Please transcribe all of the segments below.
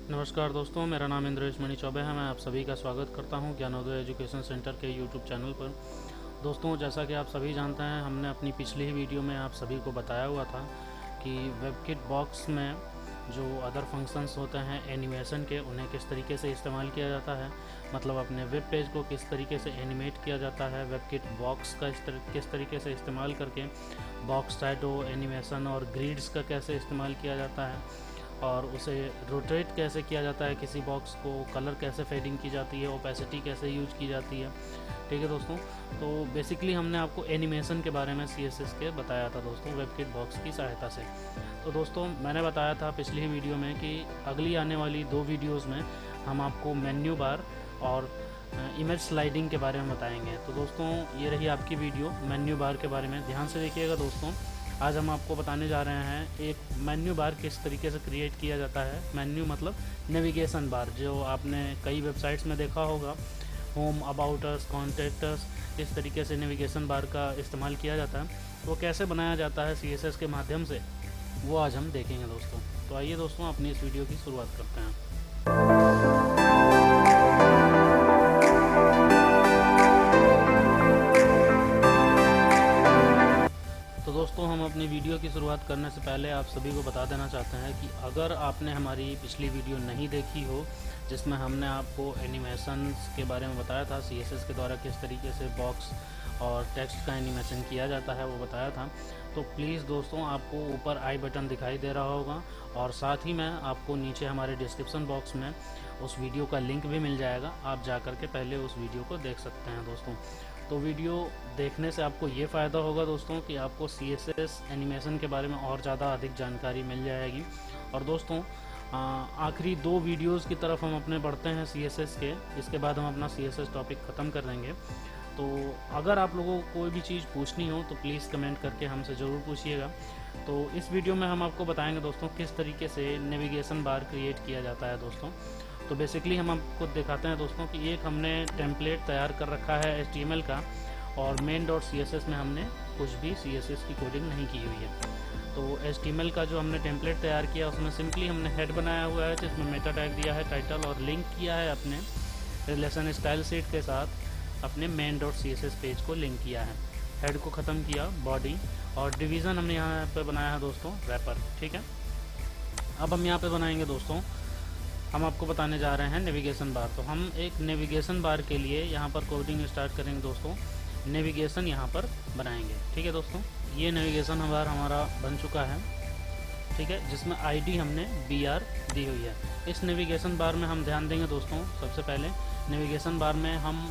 नमस्कार दोस्तों, मेरा नाम इंद्रेश मणि चौबे है। मैं आप सभी का स्वागत करता हूं ज्ञानोदय एजुकेशन सेंटर के यूट्यूब चैनल पर। दोस्तों, जैसा कि आप सभी जानते हैं, हमने अपनी पिछली ही वीडियो में आप सभी को बताया हुआ था कि वेबकिट बॉक्स में जो अदर फंक्शंस होते हैं एनिमेशन के, उन्हें किस तरीके से इस्तेमाल किया जाता है। मतलब अपने वेब पेज को किस तरीके से एनिमेट किया जाता है। वेबकिट बॉक्स का किस तरीके से इस्तेमाल करके बॉक्स शैडो एनिमेशन और ग्रिड्स का कैसे इस्तेमाल किया जाता है, और उसे रोटेट कैसे किया जाता है किसी बॉक्स को, कलर कैसे फेडिंग की जाती है, ओपेसिटी कैसे यूज की जाती है। ठीक है दोस्तों, तो बेसिकली हमने आपको एनिमेशन के बारे में CSS के बताया था दोस्तों, वेबकिट बॉक्स की सहायता से। तो दोस्तों, मैंने बताया था पिछली वीडियो में कि अगली आने वाली 2 वीडियोज़ में हम आपको मेन्यू बार और इमेज स्लाइडिंग के बारे में बताएंगे। तो दोस्तों, ये रही आपकी वीडियो मेन्यू बार के बारे में। ध्यान से देखिएगा दोस्तों। आज हम आपको बताने जा रहे हैं एक मेन्यू बार किस तरीके से क्रिएट किया जाता है। मेन्यू मतलब नेविगेशन बार, जो आपने कई वेबसाइट्स में देखा होगा। Home, about us, contact us, इस तरीके से नेविगेशन बार का इस्तेमाल किया जाता है। वो कैसे बनाया जाता है CSS के माध्यम से, वो आज हम देखेंगे दोस्तों। तो आइए दोस्तों, अपनी इस वीडियो की शुरुआत करते हैं। तो दोस्तों, हम अपनी वीडियो की शुरुआत करने से पहले आप सभी को बता देना चाहते हैं कि अगर आपने हमारी पिछली वीडियो नहीं देखी हो, जिसमें हमने आपको एनिमेशंस के बारे में बताया था, CSS के द्वारा किस तरीके से बॉक्स और टेक्स्ट का एनिमेशन किया जाता है, वो बताया था, तो प्लीज़ दोस्तों, आपको ऊपर आई बटन दिखाई दे रहा होगा, और साथ ही में आपको नीचे हमारे डिस्क्रिप्शन बॉक्स में उस वीडियो का लिंक भी मिल जाएगा। आप जा कर के पहले उस वीडियो को देख सकते हैं दोस्तों। तो वीडियो देखने से आपको ये फ़ायदा होगा दोस्तों कि आपको CSS एनिमेशन के बारे में और ज़्यादा अधिक जानकारी मिल जाएगी। और दोस्तों, आखिरी 2 वीडियोस की तरफ हम अपने बढ़ते हैं CSS के। इसके बाद हम अपना CSS टॉपिक ख़त्म कर देंगे। तो अगर आप लोगों को कोई भी चीज़ पूछनी हो तो प्लीज़ कमेंट करके हमसे ज़रूर पूछिएगा। तो इस वीडियो में हम आपको बताएंगे दोस्तों किस तरीके से नेविगेशन बार क्रिएट किया जाता है दोस्तों। तो बेसिकली हम आपको दिखाते हैं दोस्तों कि एक हमने टेम्पलेट तैयार कर रखा है HTML का, और main.css में हमने कुछ भी CSS की कोडिंग नहीं की हुई है। तो HTML का जो हमने टेम्पलेट तैयार किया, उसमें सिंपली हमने हेड बनाया हुआ है, जिसमें मेटा टैग दिया है, टाइटल, और लिंक किया है अपने रिलेशन स्टाइल शीट के साथ अपने main.css पेज को लिंक किया है। हेड को ख़त्म किया, बॉडी, और डिवीज़न हमने यहाँ पे बनाया है दोस्तों, रैपर। ठीक है, अब हम यहाँ पे बनाएंगे दोस्तों, हम आपको बताने जा रहे हैं नेविगेशन बार। तो हम एक नेविगेशन बार के लिए यहाँ पर कोडिंग स्टार्ट करेंगे दोस्तों। नेविगेशन यहाँ पर बनाएंगे। ठीक है दोस्तों, ये नेविगेशन बार हमारा बन चुका है। ठीक है, जिसमें ID हमने BR दी हुई है। इस नेविगेशन बार में हम ध्यान देंगे दोस्तों, सबसे पहले नेविगेशन बार में हम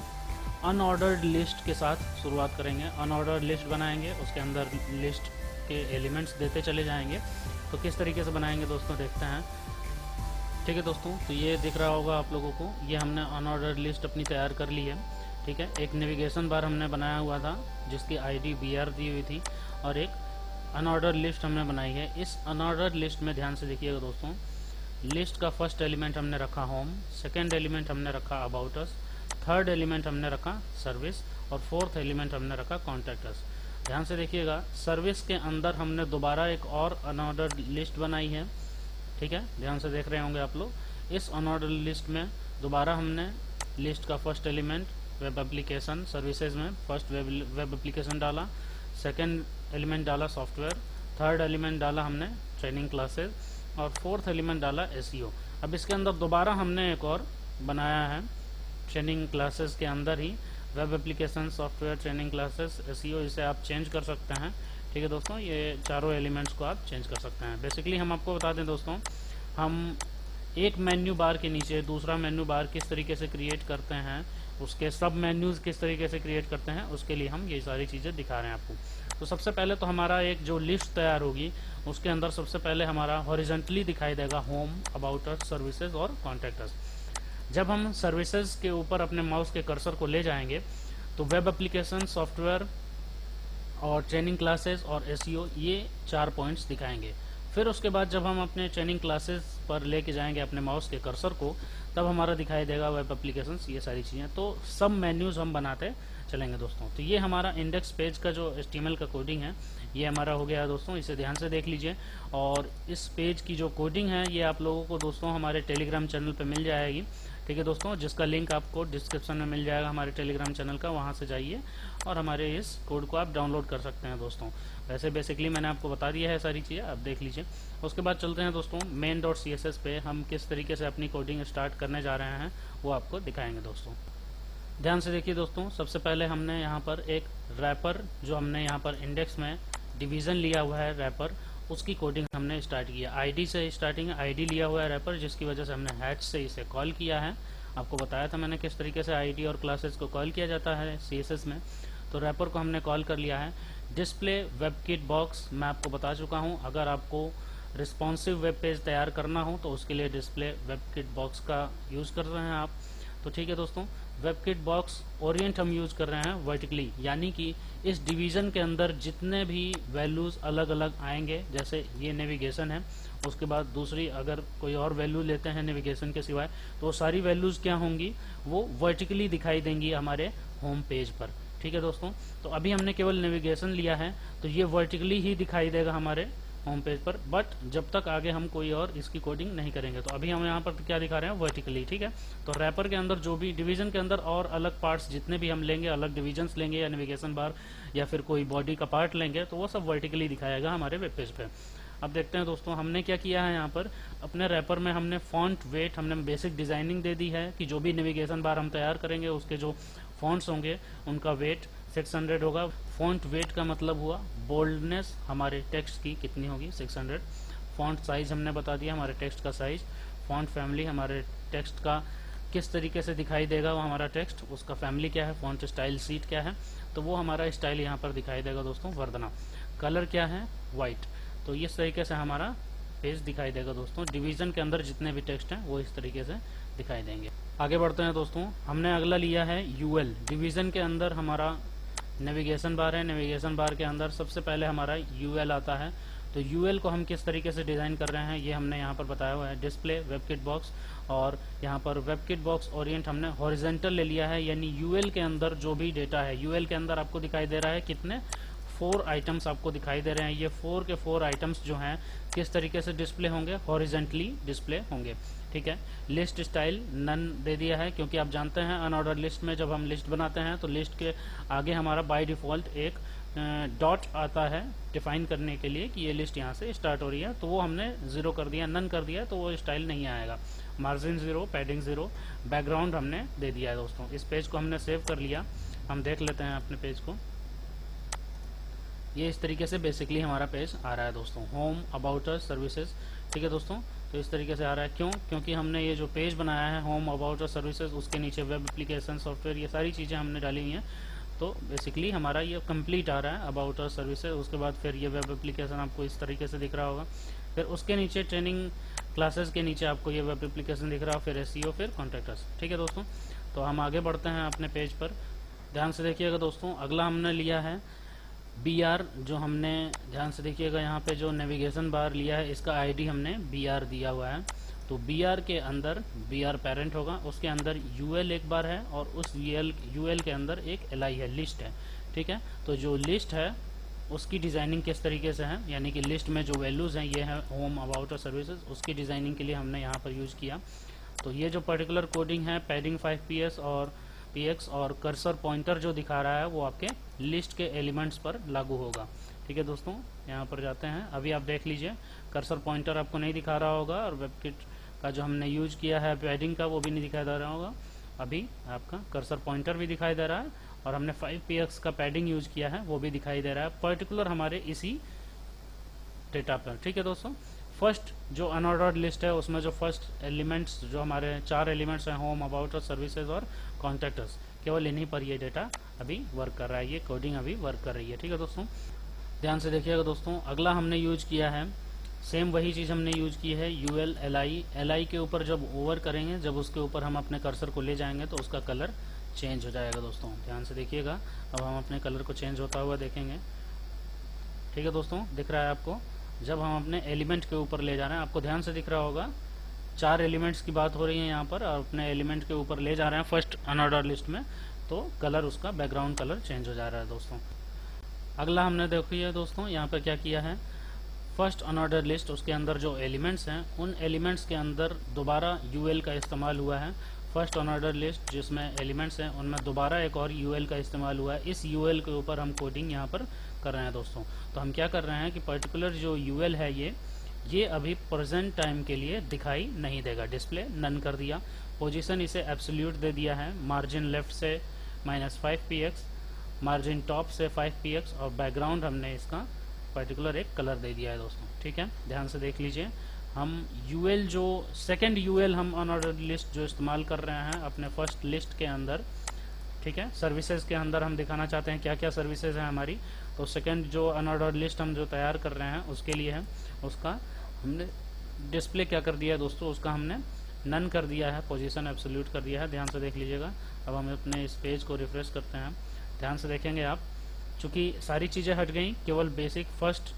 अनऑर्डर्ड लिस्ट के साथ शुरुआत करेंगे। अनऑर्डर्ड लिस्ट बनाएंगे, उसके अंदर लिस्ट के एलिमेंट्स देते चले जाएंगे। तो किस तरीके से बनाएंगे दोस्तों, देखते हैं। ठीक है दोस्तों, तो ये दिख रहा होगा आप लोगों को, ये हमने अनऑर्डर्ड लिस्ट अपनी तैयार कर ली है। ठीक है, एक नेविगेशन बार हमने बनाया हुआ था जिसकी ID BR दी हुई थी, और एक अनऑर्डर्ड लिस्ट हमने बनाई है। इस अनऑर्डर्ड लिस्ट में ध्यान से देखिएगा दोस्तों, लिस्ट का फर्स्ट एलिमेंट हमने रखा होम, सेकेंड एलिमेंट हमने रखा अबाउट अस, थर्ड एलिमेंट हमने रखा सर्विस, और फोर्थ एलिमेंट हमने रखा कॉन्टैक्ट अस। ध्यान से देखिएगा, सर्विस के अंदर हमने दोबारा एक और अनऑर्डर्ड लिस्ट बनाई है। ठीक है, ध्यान से देख रहे होंगे आप लोग। इस अनऑर्डर लिस्ट में दोबारा हमने लिस्ट का first element web application services में फर्स्ट वेब एप्लीकेशन डाला, सेकंड एलिमेंट डाला सॉफ्टवेयर, थर्ड एलिमेंट डाला हमने ट्रेनिंग क्लासेस, और फोर्थ एलिमेंट डाला SEO। अब इसके अंदर दोबारा हमने एक और बनाया है ट्रेनिंग क्लासेस के अंदर ही, web application, software, training classes, SEO, इसे आप चेंज कर सकते हैं। ठीक है दोस्तों, ये चारों एलिमेंट्स को आप चेंज कर सकते हैं। बेसिकली हम आपको बता दें दोस्तों, हम एक मेन्यू बार के नीचे दूसरा मेन्यू बार किस तरीके से क्रिएट करते हैं, उसके सब मेन्यूज़ किस तरीके से क्रिएट करते हैं, उसके लिए हम ये सारी चीज़ें दिखा रहे हैं आपको। तो सबसे पहले तो हमारा एक जो लिस्ट तैयार होगी, उसके अंदर सबसे पहले हमारा हॉरिजॉन्टली दिखाई देगा होम, अबाउट अस, सर्विसेज और कॉन्टैक्ट अस। जब हम सर्विसेज के ऊपर अपने माउस के कर्सर को ले जाएंगे तो वेब एप्लीकेशन, सॉफ्टवेयर और ट्रेनिंग क्लासेस और SEO, ये 4 पॉइंट्स दिखाएंगे। फिर उसके बाद जब हम अपने ट्रेनिंग क्लासेस पर लेके जाएंगे अपने माउस के कर्सर को, तब हमारा दिखाई देगा वेब एप्लीकेशंस, ये सारी चीज़ें। तो सब मेन्यूज हम बनाते चलेंगे दोस्तों। तो ये हमारा इंडेक्स पेज का जो HTML का कोडिंग है ये हमारा हो गया है दोस्तों, इसे ध्यान से देख लीजिए। और इस पेज की जो कोडिंग है ये आप लोगों को दोस्तों हमारे टेलीग्राम चैनल पे मिल जाएगी, ठीक है दोस्तों, जिसका लिंक आपको डिस्क्रिप्शन में मिल जाएगा हमारे टेलीग्राम चैनल का। वहाँ से जाइए और हमारे इस कोड को आप डाउनलोड कर सकते हैं दोस्तों। वैसे बेसिकली मैंने आपको बता दिया है सारी चीज़ें, आप देख लीजिए। उसके बाद चलते हैं दोस्तों main.css पे, हम किस तरीके से अपनी कोडिंग स्टार्ट करने जा रहे हैं वो आपको दिखाएंगे दोस्तों। ध्यान से देखिए दोस्तों, सबसे पहले हमने यहाँ पर एक रैपर, जो हमने यहाँ पर इंडेक्स में डिवीज़न लिया हुआ है रैपर, उसकी कोडिंग हमने स्टार्ट किया। आईडी से स्टार्टिंग है, आईडी लिया हुआ है रैपर, जिसकी वजह से हमने हैच से इसे कॉल किया है। आपको बताया था मैंने किस तरीके से आईडी और क्लासेस को कॉल किया जाता है CSS में। तो रैपर को हमने कॉल कर लिया है। डिस्प्ले वेबकिट बॉक्स मैं आपको बता चुका हूँ, अगर आपको रिस्पॉन्सिव वेब पेज तैयार करना हो तो उसके लिए डिस्प्ले वेबकिट बॉक्स का यूज़ कर रहे हैं आप। तो ठीक है दोस्तों, वेबकिट बॉक्स ओरिएंट हम यूज़ कर रहे हैं वर्टिकली, यानी कि इस डिवीज़न के अंदर जितने भी वैल्यूज़ अलग अलग आएंगे, जैसे ये नेविगेशन है, उसके बाद दूसरी अगर कोई और वैल्यू लेते हैं नेविगेशन के सिवाय, तो वो सारी वैल्यूज़ क्या होंगी, वो वर्टिकली दिखाई देंगी हमारे होम पेज पर। ठीक है दोस्तों, तो अभी हमने केवल नेविगेशन लिया है तो ये वर्टिकली ही दिखाई देगा हमारे होम पेज पर, बट जब तक आगे हम कोई और इसकी कोडिंग नहीं करेंगे। तो अभी हम यहाँ पर क्या दिखा रहे हैं, वर्टिकली, ठीक है। तो रैपर के अंदर जो भी डिवीजन के अंदर और अलग पार्ट्स जितने भी हम लेंगे, अलग डिवीजन्स लेंगे या नेविगेशन बार या फिर कोई बॉडी का पार्ट लेंगे, तो वो सब वर्टिकली दिखाएगा हमारे वेब पेज पे। अब देखते हैं दोस्तों हमने क्या किया है। यहाँ पर अपने रैपर में हमने फॉन्ट वेट, हमने बेसिक डिजाइनिंग दे दी है कि जो भी नेविगेशन बार हम तैयार करेंगे उसके जो फॉन्ट्स होंगे उनका वेट 600 होगा। फॉन्ट वेट का मतलब हुआ बोल्डनेस हमारे टेक्स्ट की कितनी होगी, 600। फॉन्ट साइज हमने बता दिया, हमारे टेक्स्ट का साइज। फॉन्ट फैमिली, हमारे टेक्स्ट का किस तरीके से दिखाई देगा वो हमारा टेक्स्ट, उसका फैमिली क्या है। फॉन्ट स्टाइल सीट क्या है, तो वो हमारा स्टाइल यहाँ पर दिखाई देगा दोस्तों, वर्धना। कलर क्या है, वाइट। तो इस तरीके से हमारा पेज दिखाई देगा दोस्तों। डिवीजन के अंदर जितने भी टेक्स्ट हैं वो इस तरीके से दिखाई देंगे। आगे बढ़ते हैं दोस्तों, हमने अगला लिया है यूएल। डिवीजन के अंदर हमारा नेविगेशन बार है, नेविगेशन बार के अंदर सबसे पहले हमारा यूएल आता है। तो यूएल को हम किस तरीके से डिज़ाइन कर रहे हैं ये हमने यहाँ पर बताया हुआ है, डिस्प्ले वेबकिट बॉक्स। और यहाँ पर वेबकिट बॉक्स ओरिएंट हमने हॉरिजेंटल ले लिया है, यानी यूएल के अंदर जो भी डेटा है, यूएल के अंदर आपको दिखाई दे रहा है कितने, 4 आइटम्स आपको दिखाई दे रहे हैं। ये 4 के 4 आइटम्स जो हैं किस तरीके से डिस्प्ले होंगे, हॉरिजेंटली डिस्प्ले होंगे, ठीक है। लिस्ट स्टाइल नन दे दिया है, क्योंकि आप जानते हैं अनऑर्डर लिस्ट में जब हम लिस्ट बनाते हैं तो लिस्ट के आगे हमारा बाय डिफ़ॉल्ट एक डॉट आता है डिफाइन करने के लिए कि ये लिस्ट यहाँ से स्टार्ट हो रही है। तो वो हमने 0 कर दिया, नन कर दिया, तो वो स्टाइल नहीं आएगा। मार्जिन 0, पैडिंग 0, बैकग्राउंड हमने दे दिया है दोस्तों। इस पेज को हमने सेव कर लिया, हम देख लेते हैं अपने पेज को। ये इस तरीके से बेसिकली हमारा पेज आ रहा है दोस्तों, होम, अबाउट अस, सर्विसेज, ठीक है दोस्तों। तो इस तरीके से आ रहा है, क्यों, क्योंकि हमने ये जो पेज बनाया है होम, अबाउट अस, सर्विसेज, उसके नीचे वेब एप्लीकेशन, सॉफ्टवेयर, ये सारी चीज़ें हमने डाली हुई हैं। तो बेसिकली हमारा ये कंप्लीट आ रहा है, अबाउट अस, सर्विसेज। उसके बाद फिर ये वेब एप्लीकेशन आपको इस तरीके से दिख रहा होगा। फिर उसके नीचे ट्रेनिंग क्लासेस के नीचे आपको ये वेब एप्लीकेशन दिख रहा है, फिर SEO, फिर कॉन्टैक्ट अस, ठीक है दोस्तों। तो हम आगे बढ़ते हैं अपने पेज पर, ध्यान से देखिएगा दोस्तों। अगला हमने लिया है BR, जो हमने ध्यान से देखिएगा यहाँ पे जो नेविगेशन बार लिया है इसका ID हमने BR दिया हुआ है। तो BR के अंदर BR पेरेंट होगा, उसके अंदर UL एक बार है और उस UL के अंदर एक LI है, लिस्ट है, ठीक है। तो जो लिस्ट है उसकी डिज़ाइनिंग किस तरीके से है, यानी कि लिस्ट में जो वैल्यूज़ हैं ये है होम, अबाउट और सर्विसेज, उसकी डिज़ाइनिंग के लिए हमने यहाँ पर यूज़ किया। तो ये जो पर्टिकुलर कोडिंग है, पैडिंग 5 और PX और कर्सर पॉइंटर जो दिखा रहा है वो आपके लिस्ट के एलिमेंट्स पर लागू होगा, ठीक है दोस्तों। यहाँ पर जाते हैं, अभी आप देख लीजिए कर्सर पॉइंटर आपको नहीं दिखा रहा होगा, और वेबकिट का जो हमने यूज किया है पैडिंग का वो भी नहीं दिखाई दे रहा होगा। अभी आपका कर्सर पॉइंटर भी दिखाई दे रहा है, और हमने 5px का पैडिंग यूज किया है वो भी दिखाई दे रहा है, पर्टिकुलर हमारे इसी डेटा पर, ठीक है दोस्तों। फर्स्ट जो अनऑर्डर्ड लिस्ट है उसमें जो फर्स्ट एलिमेंट्स जो हमारे 4 एलिमेंट्स हैं, होम, अबाउट और सर्विसेज और कॉन्टैक्टर्स, केवल इन्हीं पर ये डेटा अभी वर्क कर रहा है, ये कोडिंग अभी वर्क कर रही है, ठीक है दोस्तों। ध्यान से देखिएगा दोस्तों, अगला हमने यूज किया है, सेम वही चीज़ हमने यूज की है, UL LI के ऊपर जब ओवर करेंगे, जब उसके ऊपर हम अपने कर्सर को ले जाएंगे तो उसका कलर चेंज हो जाएगा दोस्तों। ध्यान से देखिएगा, अब हम अपने कलर को चेंज होता हुआ देखेंगे, ठीक है दोस्तों। दिख रहा है आपको, जब हम अपने एलिमेंट के ऊपर ले जा रहे हैं, आपको ध्यान से दिख रहा होगा 4 एलिमेंट्स की बात हो रही है यहाँ पर, और अपने एलिमेंट के ऊपर ले जा रहे हैं फर्स्ट अनऑर्डर लिस्ट में, तो कलर उसका बैकग्राउंड कलर चेंज हो जा रहा है दोस्तों। अगला हमने देखिए दोस्तों यहाँ पर क्या किया है, फर्स्ट अनऑर्डर लिस्ट उसके अंदर जो एलिमेंट्स हैं उन एलिमेंट्स के अंदर दोबारा यूएल का इस्तेमाल हुआ है। फर्स्ट अनऑर्डर लिस्ट जिसमें एलिमेंट्स हैं उनमें दोबारा एक और यूएल का इस्तेमाल हुआ है। इस यूएल के ऊपर हम कोडिंग यहाँ पर कर रहे हैं दोस्तों। तो हम क्या कर रहे हैं कि पर्टिकुलर जो यूएल है ये अभी प्रेजेंट टाइम के लिए दिखाई नहीं देगा, डिस्प्ले नन कर दिया। पोजीशन इसे एब्सोल्यूट दे दिया है, मार्जिन लेफ्ट से -5 px, मार्जिन टॉप से 5 px, और बैकग्राउंड हमने इसका पर्टिकुलर एक कलर दे दिया है दोस्तों। ठीक है, ध्यान से देख लीजिए। हम यूएल जो सेकंड यूएल हम अनऑर्डर्ड लिस्ट जो इस्तेमाल कर रहे हैं अपने फर्स्ट लिस्ट के अंदर, ठीक है, सर्विसेज के अंदर हम दिखाना चाहते हैं क्या क्या सर्विसेज हैं हमारी। तो सेकंड जो अनऑर्डर्ड लिस्ट हम जो तैयार कर रहे हैं उसके लिए है, उसका हमने डिस्प्ले क्या कर दिया है दोस्तों, उसका हमने नन कर दिया है, पोजीशन एब्सोल्यूट कर दिया है। ध्यान से देख लीजिएगा। अब हम अपने इस पेज को रिफ्रेश करते हैं, ध्यान से देखेंगे आप, चूँकि सारी चीज़ें हट गई, केवल बेसिक फर्स्ट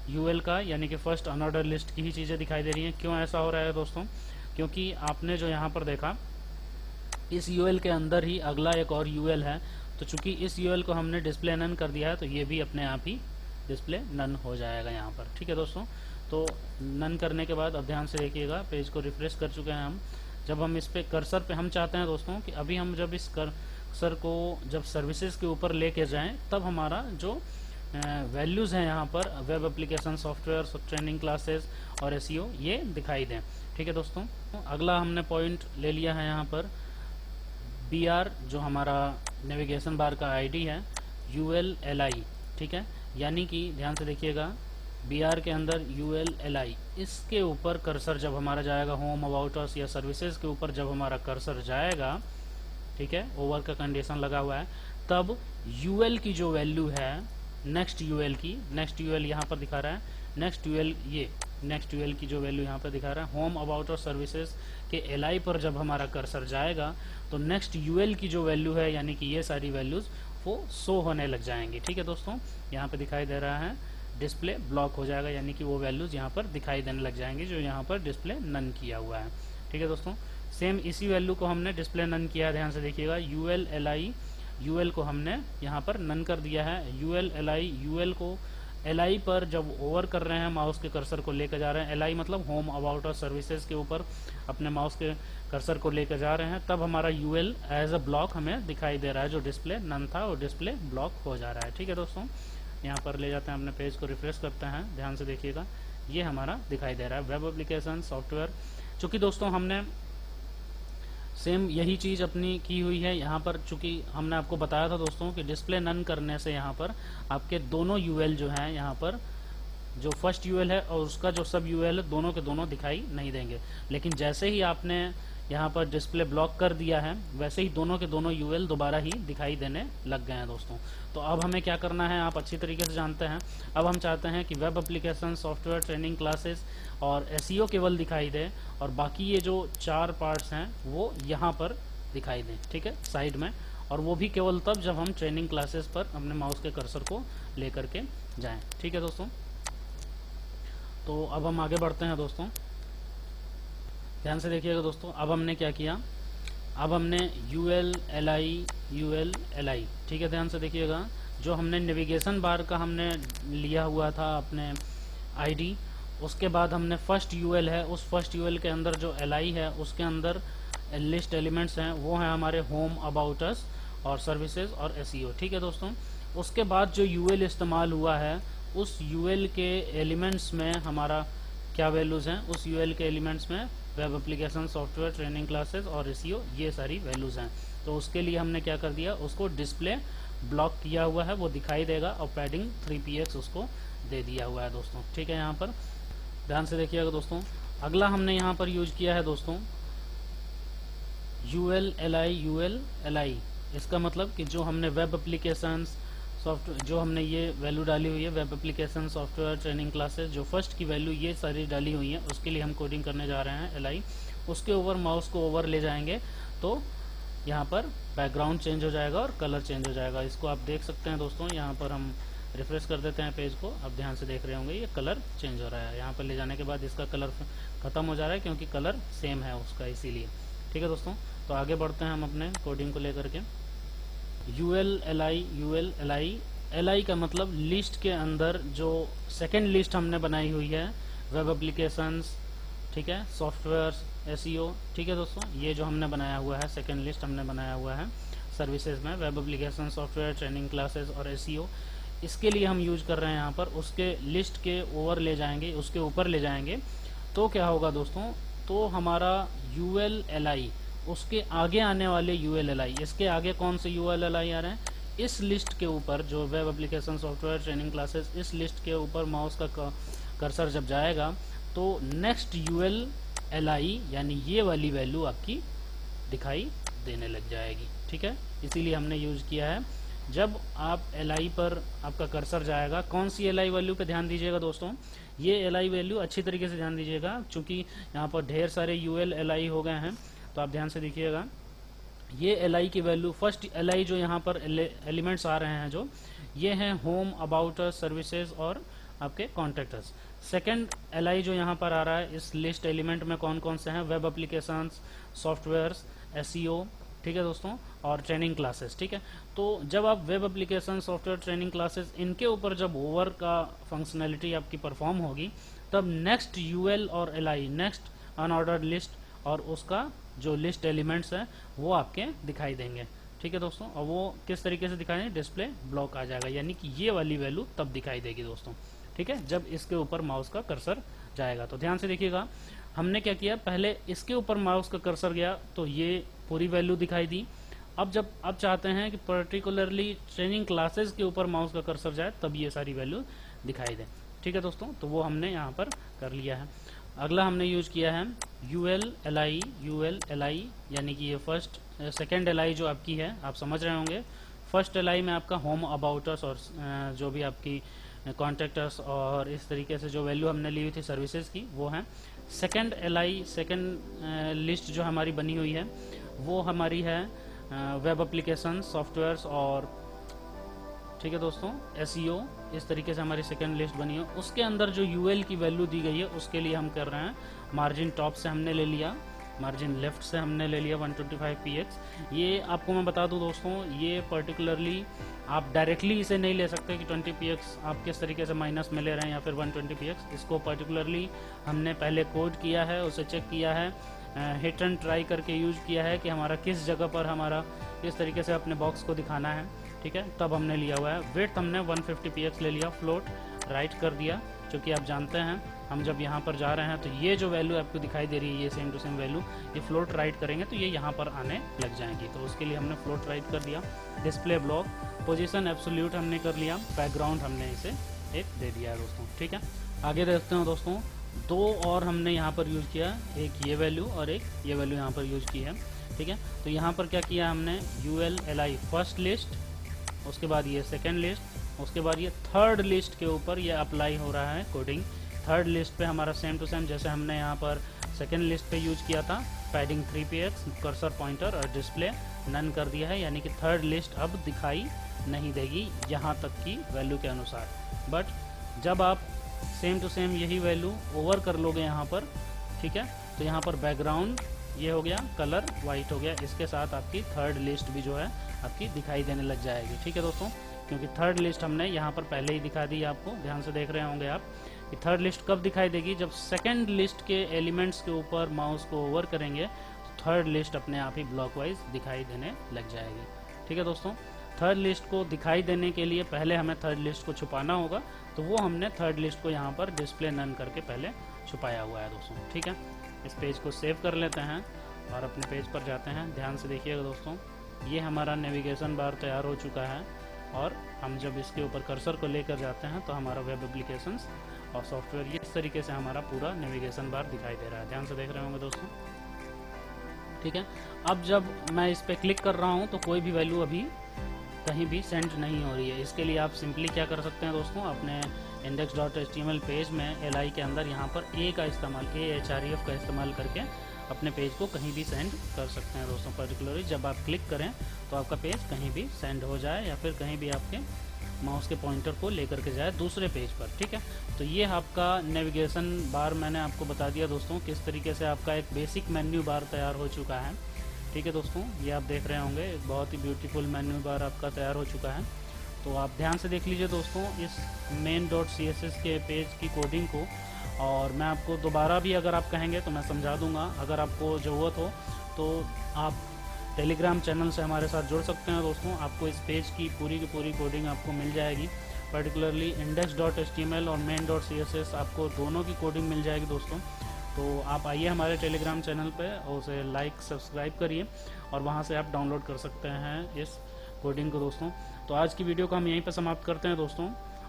यूएल का यानी कि फर्स्ट अनऑर्डर लिस्ट की ही चीज़ें दिखाई दे रही हैं। क्यों ऐसा हो रहा है दोस्तों, क्योंकि आपने जो यहाँ पर देखा इस यूएल के अंदर ही अगला एक और यूएल है, तो चूंकि इस यूएल को हमने डिस्प्ले नन कर दिया है तो ये भी अपने आप ही डिस्प्ले नन हो जाएगा यहाँ पर। ठीक है दोस्तों, तो नन करने के बाद अब ध्यान से देखिएगा, पेज को रिफ्रेश कर चुके हैं हम। जब हम इस पे कर्सर पे हम चाहते हैं दोस्तों कि अभी हम जब इस कर्सर को जब सर्विसेज के ऊपर लेके जाएं तब हमारा जो वैल्यूज़ हैं यहाँ पर web application, software, training classes और एसईओ ये दिखाई दें। ठीक है दोस्तों, अगला हमने पॉइंट ले लिया है यहाँ पर BR जो हमारा नेविगेशन बार का आईडी है, ULLI। ठीक है, यानी कि ध्यान से देखिएगा, BR के अंदर ULLI, इसके ऊपर कर्सर जब हमारा जाएगा, होम, अबाउट अस या सर्विसेज के ऊपर जब हमारा कर्सर जाएगा, ठीक है, ओवर का कंडीशन लगा हुआ है, तब UL की जो वैल्यू है नेक्स्ट यूएल की, नेक्स्ट यूएल यहाँ पर दिखा रहा है, नेक्स्ट यूएल ये नेक्स्ट यूएल की जो वैल्यू यहाँ पर दिखा रहा है, होम, अबाउट और सर्विसेज के LI पर जब हमारा कर्सर जाएगा तो नेक्स्ट यूएल की जो वैल्यू है यानी कि ये सारी वैल्यूज़ वो शो होने लग जाएंगी। ठीक है दोस्तों, यहाँ पे दिखाई दे रहा है डिस्प्ले ब्लॉक हो जाएगा, यानी कि वो वैल्यूज़ यहाँ पर दिखाई देने लग जाएंगी जो यहाँ पर डिस्प्ले नन किया हुआ है। ठीक है दोस्तों, सेम इसी वैल्यू को हमने डिस्प्ले नन किया है, ध्यान से देखिएगा। ULLI यूएल को हमने यहाँ पर नन कर दिया है। ULLI यूएल को LI पर जब ओवर कर रहे हैं, माउस के कर्सर को लेकर जा रहे हैं, LI मतलब होम, अबाउट और सर्विसेज के ऊपर अपने माउस के कर्सर को लेकर जा रहे हैं, तब हमारा UL एज अ ब्लॉक हमें दिखाई दे रहा है। जो डिस्प्ले नन था वो डिस्प्ले ब्लॉक हो जा रहा है। ठीक है दोस्तों, यहाँ पर ले जाते हैं, अपने पेज को रिफ्रेश करते हैं, ध्यान से देखिएगा, ये हमारा दिखाई दे रहा है वेब एप्लीकेशन, सॉफ्टवेयर। चूँकि दोस्तों हमने सेम यही चीज़ अपनी की हुई है यहाँ पर, चूँकि हमने आपको बताया था दोस्तों कि डिस्प्ले नन करने से यहाँ पर आपके दोनों यूएल जो हैं, यहाँ पर जो फर्स्ट यूएल है और उसका जो सब यूएल है, दोनों के दोनों दिखाई नहीं देंगे। लेकिन जैसे ही आपने यहाँ पर डिस्प्ले ब्लॉक कर दिया है वैसे ही दोनों के दोनों यूएल दोबारा ही दिखाई देने लग गए हैं दोस्तों। तो अब हमें क्या करना है आप अच्छी तरीके से जानते हैं। अब हम चाहते हैं कि web application, software, training classes और एसईओ केवल दिखाई दे और बाकी ये जो 4 पार्ट्स हैं वो यहाँ पर दिखाई दें, ठीक है, साइड में, और वो भी केवल तब जब हम ट्रेनिंग क्लासेस पर अपने माउस के कर्सर को ले करके जाएँ। ठीक है दोस्तों, तो अब हम आगे बढ़ते हैं दोस्तों, ध्यान से देखिएगा दोस्तों। अब हमने क्या किया, अब हमने ULLI, ठीक है, ध्यान से देखिएगा, जो हमने नेविगेशन बार का हमने लिया हुआ था अपने आईडी, उसके बाद हमने फर्स्ट यूएल है, उस फर्स्ट यूएल के अंदर जो LI है उसके अंदर लिस्ट एलिमेंट्स हैं, वो हैं हमारे होम, अबाउट अस और सर्विसेज और एसईओ। ठीक है दोस्तों, उसके बाद जो यूएल इस्तेमाल हुआ है उस यूएल के एलिमेंट्स में हमारा क्या वैल्यूज़ हैं, उस यूएल के एलिमेंट्स में web application, software, training classes और एसईओ, ये सारी वैल्यूज़ हैं। तो उसके लिए हमने क्या कर दिया, उसको डिस्प्ले ब्लॉक किया हुआ है, वो दिखाई देगा, और पैडिंग 3px उसको दे दिया हुआ है दोस्तों। ठीक है, यहाँ पर ध्यान से देखिएगा दोस्तों। अगला हमने यहाँ पर यूज किया है दोस्तों ULLI। इसका मतलब कि जो हमने वेब एप्लीकेशंस, सॉफ्टवेयर, जो हमने ये वैल्यू डाली हुई है, web application, software, training classes, जो फर्स्ट की वैल्यू ये सारी डाली हुई है, उसके लिए हम कोडिंग करने जा रहे हैं LI। उसके ऊपर माउस को ओवर ले जाएंगे तो यहाँ पर बैकग्राउंड चेंज हो जाएगा और कलर चेंज हो जाएगा। इसको आप देख सकते हैं दोस्तों, यहाँ पर हम रिफ्रेश कर देते हैं पेज को। अब ध्यान से देख रहे होंगे ये कलर चेंज हो रहा है। यहाँ पर ले जाने के बाद इसका कलर ख़त्म हो जा रहा है क्योंकि कलर सेम है उसका, इसीलिए। ठीक है दोस्तों, तो आगे बढ़ते हैं हम अपने कोडिंग को लेकर के। UL का मतलब लिस्ट के अंदर जो सेकेंड लिस्ट हमने बनाई हुई है, वेब एप्लीकेशंस, ठीक है, सॉफ्टवेयर्स, SEO, ठीक है दोस्तों, ये जो हमने बनाया हुआ है सेकेंड लिस्ट हमने बनाया हुआ है सर्विसेज में, web application, software, training classes और SEO, इसके लिए हम यूज कर रहे हैं यहाँ पर। उसके लिस्ट के ओवर ले जाएंगे, उसके ऊपर ले जाएंगे तो क्या होगा दोस्तों, तो हमारा ULLI, उसके आगे आने वाले ULLI, इसके आगे कौन से ULLI आ रहे हैं, इस लिस्ट के ऊपर जो web application, software, training classes, इस लिस्ट के ऊपर माउस का कर्सर जब जाएगा तो नेक्स्ट ULLI यानी ये वाली वैल्यू आपकी दिखाई देने लग जाएगी। ठीक है, इसीलिए हमने यूज किया है। जब आप LI पर आपका कर्सर जाएगा, कौन सी LI वैल्यू पे ध्यान दीजिएगा दोस्तों, ये LI वैल्यू अच्छी तरीके से ध्यान दीजिएगा क्योंकि यहाँ पर ढेर सारे ULLI हो गए हैं, तो आप ध्यान से देखिएगा। ये LI की वैल्यू, फर्स्ट LI जो यहाँ पर एलिमेंट्स आ रहे हैं जो, ये हैं होम, अबाउट अस, सर्विसेज और आपके कॉन्टैक्टर्स। सेकंड LI जो यहाँ पर आ रहा है इस लिस्ट एलिमेंट में कौन कौन से हैं, वेब एप्लीकेशंस, सॉफ्टवेयर्स, SEO, ठीक है दोस्तों, और ट्रेनिंग क्लासेस। ठीक है, तो जब आप web application, software, training classes, इनके ऊपर जब ओवर का फंक्शनैलिटी आपकी परफॉर्म होगी, तब नेक्स्ट UL और LI, नेक्स्ट अनऑर्डर्ड लिस्ट और उसका जो लिस्ट एलिमेंट्स है वो आपके दिखाई देंगे। ठीक है दोस्तों, और वो किस तरीके से दिखाई देंगे, डिस्प्ले ब्लॉक आ जाएगा, यानी कि ये वाली वैल्यू तब दिखाई देगी दोस्तों। ठीक है, जब इसके ऊपर माउस का कर्सर जाएगा। तो ध्यान से देखिएगा, हमने क्या किया, पहले इसके ऊपर माउस का कर्सर गया तो ये पूरी वैल्यू दिखाई दी। अब जब आप चाहते हैं कि पर्टिकुलरली ट्रेनिंग क्लासेस के ऊपर माउस का कर्सर जाए तब ये सारी वैल्यू दिखाई दे। ठीक है दोस्तों, तो वो हमने यहाँ पर कर लिया है। अगला हमने यूज किया है ULLI यानी कि ये फर्स्ट सेकेंड LI जो आपकी है, आप समझ रहे होंगे। फर्स्ट LI में आपका होम, अबाउट अस और जो भी आपकी कॉन्टैक्टर्स और इस तरीके से जो वैल्यू हमने ली हुई थी सर्विसेज की, वो है। सेकेंड LI, सेकेंड लिस्ट जो हमारी बनी हुई है वो हमारी है वेब एप्लीकेशन, सॉफ्टवेयर्स और, ठीक है दोस्तों, SEO, इस तरीके से हमारी सेकेंड लिस्ट बनी है। उसके अंदर जो UL की वैल्यू दी गई है उसके लिए हम कर रहे हैं, मार्जिन टॉप से हमने ले लिया, मार्जिन लेफ्ट से हमने ले लिया 125px। ये आपको मैं बता दूं दोस्तों, ये पर्टिकुलरली आप डायरेक्टली इसे नहीं ले सकते कि 20px आप किस तरीके से माइनस में ले रहे हैं या फिर 120px। इसको पर्टिकुलरली हमने पहले कोड किया है, उसे चेक किया है, हिट एंड ट्राई करके यूज किया है कि हमारा किस जगह पर हमारा किस तरीके से अपने बॉक्स को दिखाना है। ठीक है, तब हमने लिया हुआ है। वेट हमने 150px ले लिया, फ्लोट राइट कर दिया, क्योंकि आप जानते हैं हम जब यहाँ पर जा रहे हैं तो ये जो वैल्यू आपको दिखाई दे रही है, ये सेम टू सेम वैल्यू, ये फ्लोट राइट करेंगे तो ये यहाँ पर आने लग जाएंगी, तो उसके लिए हमने फ्लोट राइट कर दिया। डिस्प्ले ब्लॉक, पोजीशन एब्सोल्यूट हमने कर लिया, बैकग्राउंड हमने इसे एक दे दिया है दोस्तों। ठीक है, आगे देखते हैं दोस्तों, दो और हमने यहाँ पर यूज किया, एक ये वैल्यू और एक ये वैल्यू यहाँ पर यूज की है। ठीक है, तो यहाँ पर क्या किया हमने, ULLI फर्स्ट लिस्ट, उसके बाद ये सेकेंड लिस्ट, उसके बाद ये थर्ड लिस्ट के ऊपर ये अप्लाई हो रहा है कोडिंग। थर्ड लिस्ट पे हमारा सेम टू सेम जैसे हमने यहाँ पर सेकेंड लिस्ट पे यूज किया था, पैडिंग 3px, कर्सर पॉइंटर और डिस्प्ले नन कर दिया है, यानी कि थर्ड लिस्ट अब दिखाई नहीं देगी यहाँ तक की वैल्यू के अनुसार। बट जब आप सेम टू सेम यही वैल्यू ओवर कर लोगे यहाँ पर, ठीक है, तो यहाँ पर बैकग्राउंड ये हो गया, कलर वाइट हो गया, इसके साथ आपकी थर्ड लिस्ट भी जो है आपकी दिखाई देने लग जाएगी। ठीक है दोस्तों, क्योंकि थर्ड लिस्ट हमने यहाँ पर पहले ही दिखा दी आपको, ध्यान से देख रहे होंगे आप कि थर्ड लिस्ट कब दिखाई देगी, जब सेकंड लिस्ट के एलिमेंट्स के ऊपर माउस को ओवर करेंगे तो थर्ड लिस्ट अपने आप ही ब्लॉक वाइज दिखाई देने लग जाएगी। ठीक है दोस्तों, थर्ड लिस्ट को दिखाई देने के लिए पहले हमें थर्ड लिस्ट को छुपाना होगा, तो वो हमने थर्ड लिस्ट को यहाँ पर डिस्प्ले नन करके पहले छुपाया हुआ है दोस्तों। ठीक है, इस पेज को सेव कर लेते हैं और अपने पेज पर जाते हैं। ध्यान से देखिएगा दोस्तों, ये हमारा नेविगेशन बार तैयार हो चुका है और हम जब इसके ऊपर कर्सर को लेकर जाते हैं तो हमारा वेब एप्लीकेशंस और सॉफ्टवेयर ये इस तरीके से हमारा पूरा नेविगेशन बार दिखाई दे रहा है। ध्यान से देख रहे होंगे दोस्तों। ठीक है, अब जब मैं इस पर क्लिक कर रहा हूँ तो कोई भी वैल्यू अभी कहीं भी सेंड नहीं हो रही है। इसके लिए आप सिंपली क्या कर सकते हैं दोस्तों, अपने index.html पेज में LI के अंदर यहाँ पर A का इस्तेमाल, href का इस्तेमाल करके अपने पेज को कहीं भी सेंड कर सकते हैं दोस्तों। पर्टिकुलरली जब आप क्लिक करें तो आपका पेज कहीं भी सेंड हो जाए या फिर कहीं भी आपके माउस के पॉइंटर को लेकर के जाए दूसरे पेज पर। ठीक है, तो ये आपका नेविगेशन बार मैंने आपको बता दिया दोस्तों, किस तरीके से आपका एक बेसिक मेन्यू बार तैयार हो चुका है। ठीक है दोस्तों, ये आप देख रहे होंगे एक बहुत ही ब्यूटीफुल मेन्यू बार आपका तैयार हो चुका है। तो आप ध्यान से देख लीजिए दोस्तों इस main.css के पेज की कोडिंग को, और मैं आपको दोबारा भी अगर आप कहेंगे तो मैं समझा दूंगा। अगर आपको ज़रूरत हो तो आप टेलीग्राम चैनल से हमारे साथ जुड़ सकते हैं दोस्तों, आपको इस पेज की पूरी कोडिंग आपको मिल जाएगी। पर्टिकुलरली index.html और main.css आपको दोनों की कोडिंग मिल जाएगी दोस्तों। तो आप आइए हमारे टेलीग्राम चैनल पे और उसे लाइक सब्सक्राइब करिए, और वहाँ से आप डाउनलोड कर सकते हैं इस कोडिंग को दोस्तों। तो आज की वीडियो को हम यहीं पर समाप्त करते हैं दोस्तों,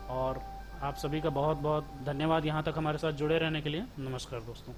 और आप सभी का बहुत बहुत धन्यवाद यहाँ तक हमारे साथ जुड़े रहने के लिए। नमस्कार दोस्तों।